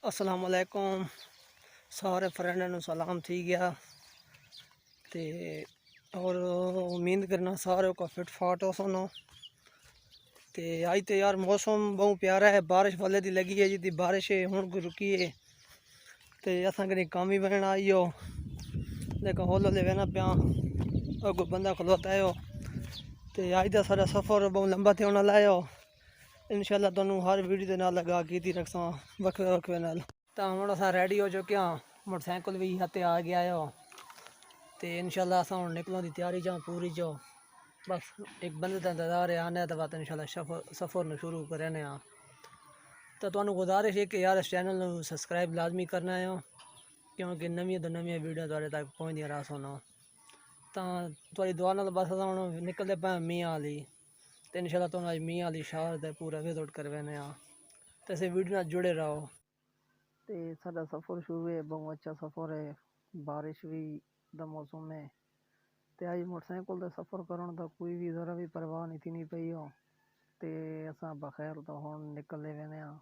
السلام علیکم سارے فرینڈاں نوں سلام تھی گیا تے اور امید کرنا سارے کو فٹ فاٹ ہو سنو تے آج تے یار موسم بہت پیارا ہے، بارش والے دی لگی ہے جی بارش ہے ہن کو رکی ہے تے اساں کنے کام ہی بننا آئیو لیکن ہولے لے وینا پیا اگو بندہ کھلوتا ہے تے آج دا سارا سفر بہت لمبا تھے ہونا لائیو انشاءاللہ تانوں ہر ویڈیو دے نال لگا کیتی رکھساں وکھرے وکھرے نال تا ہن اساں ریڈی ہو چکے ہاں، موٹر سائیکل بھی ہتے آ گیا ہے تے انشاءاللہ اساں ہن نکلن دی تیاری چاں پوری جو بس ایک بندے دا انتظار ہے آنے تے بعد انشاءاللہ سفر نو شروع کرنے ہاں۔ تو تانوں گزارش ہے کہ یار اس چینل نو سبسکرائب لازمی کرنا ہے کیونکہ نویں تو نویں ویڈیو تواڈے تک پہنچدیاں رہ سنو تا تواڈی دعا نال بس اساں ہن نکلدے پئے میاں علی تے انشاءاللہ تانوں اج میاں علی شہر تے پورا وزٹ کروانے ہاں تے اس ویڈیو نال جڑے رہو تے ساڈا سفر شروع ہے، بہت اچھا سفر ہے، بارش بھی دا موسم ہے تے آج موٹر سائیکل تے سفر کرن دا کوئی بھی ذرا بھی پرواہ نہیں تھی پئی ہو تے اساں بخیر تو ہن نکلے وینے ہاں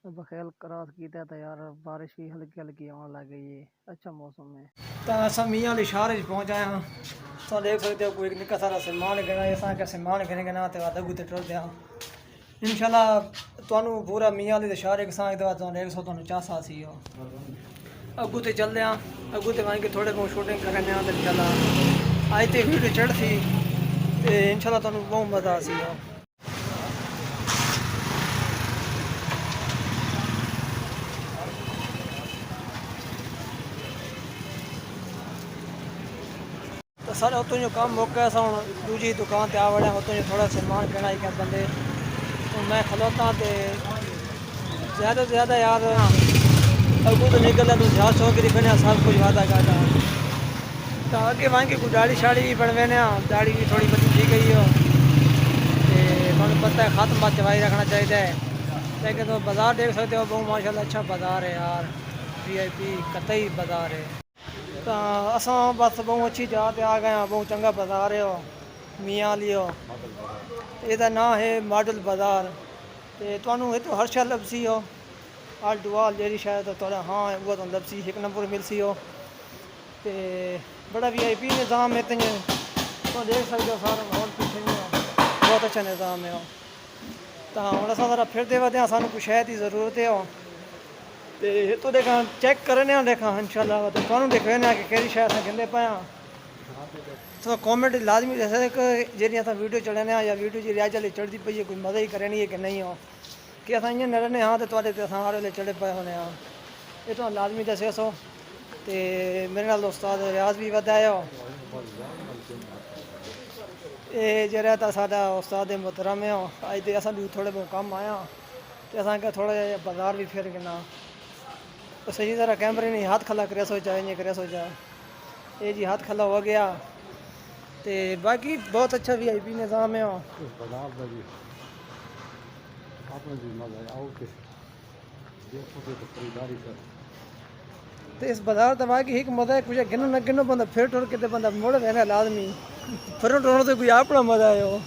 بخیر کراس کیتا تے یار بارش بھی ہلکی ہلکی آن لگ گئی ہے، اچھا موسم ہے تا اساں میاں علی شہر وچ پہنچ آئے ہاں۔ تو دیکھ سکتے ہو کوئی نکا سارا سامان گنا ہے، اساں کہ سامان گنے گنا تے اگوں تے ٹر دیاں انشاءاللہ تانوں پورا میاں علی دے شہر ایک سان تے تانوں 100 چاسا سی اگوں تے چلدے ہاں اگوں تے وہیں کے تھوڑے بہت شوٹنگ کرنے ہاں تے انشاءاللہ آج تے ویڈیو چڑھ سی تے انشاءاللہ تانوں بہت مزہ آسی تو سارے اتوں جو کام موقع ہے ہن دوجی دکان تے آ وڑے اتوں جو تھوڑا سامان گنا ہی کہ بندے میں کھلوتا تے زیادہ سے زیادہ یار اگوں تو نکلدا تو جہاز چوک دی بنیا سب کچھ وعدہ کردا تو آگے وہاں کی کوئی داڑھی شاڑی بھی بنوینے ہاں، داڑھی بھی تھوڑی بڑی تھی گئی ہو تے تانوں پتہ ہے ختم بات چوائی رکھنا چاہیے ہے لیکن تو بازار دیکھ سکتے ہو بہت ماشاءاللہ اچھا بازار ہے یار وی آئی پی قطعی بازار ہے تو اساں بس بہت اچھی جگہ تے آ گئے ہاں، بہت چنگا بازار ہے میاں علی یہ دا نام ہے ماڈل بازار تے تانوں یہ تو ہر شے لبسی ہو آل ٹو آل جیڑی شاید تھوڑا ہاں وہ تو لبسی ایک نمبر ملسی ہو تے بڑا وی آئی پی نظام ہے تے تو دیکھ سکتے ہو سارا ماحول پیچھے بہت اچھا نظام ہے تو ہن اساں ذرا پھردے ودے ہاں سانوں کچھ شے دی ضرورت ہے تے تو دیکھاں چیک کرنے ہاں دیکھاں انشاءاللہ تے تانوں دکھانے ہاں کہ کیڑی شے اساں گھندے پئے ہاں تو کامنٹ لازمی دسے کہ جیڑی اساں ویڈیو چڑھانے ہاں یا ویڈیو جی اج چڑھدی پئی ہے کوئی مزہ ہی کرنی ہے کہ نہیں ہو کہ اساں ایاں نہ رہنے ہاں تے تواڈے تے اساں ہر ویلے چڑھے پئے ہونے ہاں یہ تو لازمی دسے سو تے میرے نال استاد ریاض بھی ودا ہے یہ جڑا تا ساڈا استاد محترم ہے اج تے اساں بھی تھوڑے بہت کم آیا تے اساں کہ تھوڑا جہا بازار بھی پھر گنا تو صحیح طرح کیمرے نہیں ہاتھ کھلا کریا سوچا نہیں کریا سوچا یہ جی ہاتھ کھلا ہو گیا تے باقی بہت اچھا وی آئی پی نظام ہے تے اس بازار تے باقی ایک مزہ ہے کچھ گنو نہ گنو بندہ پھر ٹر کے تے بندہ مڑ رہنا لازمی پھر ٹرن تے کوئی اپنا مزہ ہے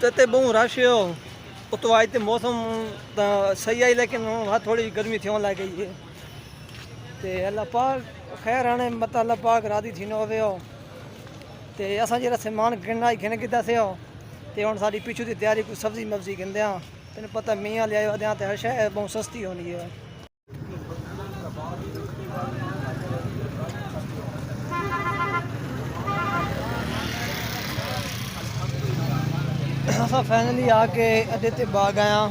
تے بہت رش ہے اتو اج تے موسم صحیح ہے لیکن تھوڑی گرمی تھیون لگ گئی ہے تے اللہ پاک خیر آنے مت اللہ پاک راضی تھی نہ ہوے تے اساں جڑا سامان گننا گن کیتا سے تے ہن ساڈی پیچھے دی تیاری کوئی سبزی مبزی گندے ہاں تینوں پتہ میاں لے آئے تے ہر شے بہت سستی ہونی ہے اساں فائنلی آ کے اڈے تے باغ آیا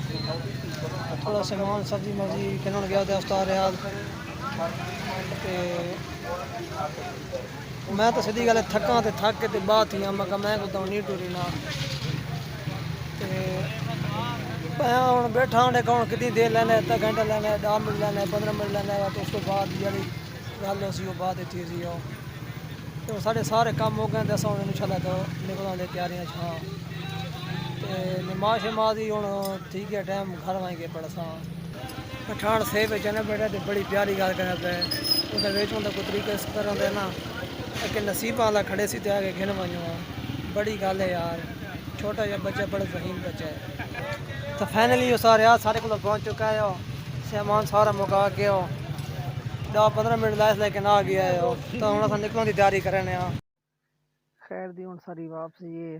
تھوڑا سامان سبزی مبزی گنن گیا تے استاد ریاض تے میں تو سیدھی گل تھکاں تے تھک کے تے بعد تھی میں کہ میں کو نہیں ٹری نا تے میں ہن بیٹھا ہوں کون کتنی دیر لینا ادھا گھنٹہ لینا 10 منٹ لینا 15 منٹ لینا تو اس تو بعد جڑی گل ہو سی وہ بعد تھی سی تو ساڈے سارے کام ہو گئے تے اساں ہن انشاءاللہ تو نکلن دی تیاریاں چھاں تے نماز شماز ہی ہن ٹھیک ہے ٹائم گھر وہیں کے پڑھساں پٹھان سے چنے بیٹھا تے بڑی پیاری گل کرنا پہ وہ ویچن کا کوئی طریقہ اس طرح دے نا کہ نصیب والا کھڑے سی تے آ کے گھن ونجو بڑی گل ہے یار چھوٹا جہا بچہ بڑا ذہین بچہ ہے تو فائنلی وہ سارے کو پہنچ چکا ہے سامان سارا مکا کے 10-15 منٹ لائس لے کے نہ گیا ہے تو ہوں اصل نکلنے کی تیاری کرنے ہاں خیر دی ہوں ساری واپسی یہ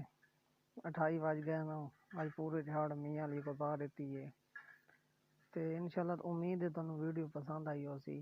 28 بج گئے نا آج پورے جھاڑ میاں علی کو پا دیتی ہے تے انشاءاللہ امید ہے تانوں ویڈیو پسند آئی ہو سی